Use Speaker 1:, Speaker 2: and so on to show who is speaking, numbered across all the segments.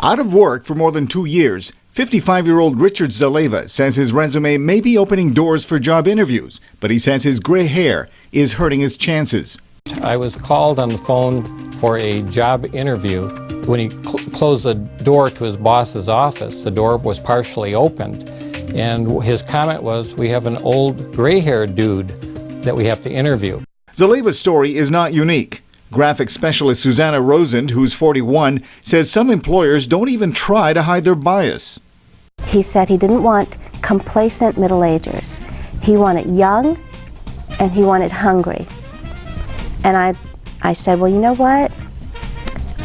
Speaker 1: Out of work for more than 2 years, 55-year-old Richard Zaleva says his resume may be opening doors for job interviews, but he says his gray hair is hurting his chances.
Speaker 2: I was called on the phone for a job interview. When he closed the door to his boss's office, the door was partially opened, and his comment was, "We have an old gray-haired dude that we have to interview."
Speaker 1: Zaleva's story is not unique. Graphic specialist Susanna Rosend, who's 41, says some employers don't even try to hide their bias.
Speaker 3: He said he didn't want complacent middle-agers. He wanted young and he wanted hungry. And I said, well, you know what?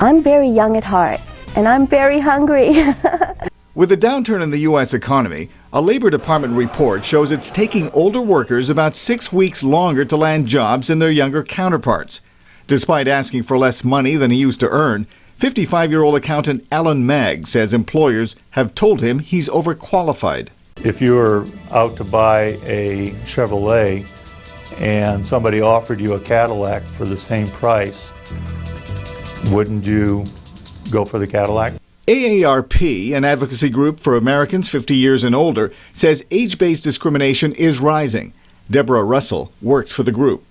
Speaker 3: I'm very young at heart and I'm very hungry.
Speaker 1: With the downturn in the U.S. economy, a Labor Department report shows it's taking older workers about 6 weeks longer to land jobs than their younger counterparts. Despite asking for less money than he used to earn, 55-year-old accountant Alan Magg says employers have told him he's overqualified.
Speaker 4: If you were out to buy a Chevrolet and somebody offered you a Cadillac for the same price, wouldn't you go for the Cadillac?
Speaker 1: AARP, an advocacy group for Americans 50 years and older, says age-based discrimination is rising. Deborah Russell works for the group.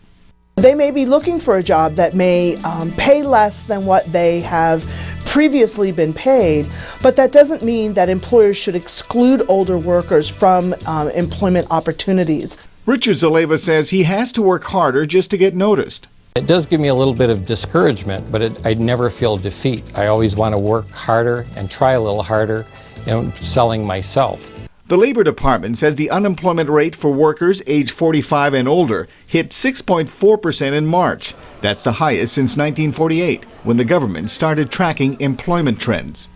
Speaker 5: They may be looking for a job that may pay less than what they have previously been paid, but that doesn't mean that employers should exclude older workers from employment opportunities.
Speaker 1: Richard Zaleva says he has to work harder just to get noticed.
Speaker 2: It does give me a little bit of discouragement, but I never feel defeat. I always want to work harder and try a little harder in selling myself.
Speaker 1: The Labor Department says the unemployment rate for workers age 45 and older hit 6.4% in March. That's the highest since 1948, when the government started tracking employment trends.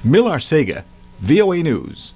Speaker 1: Arcega, VOA News.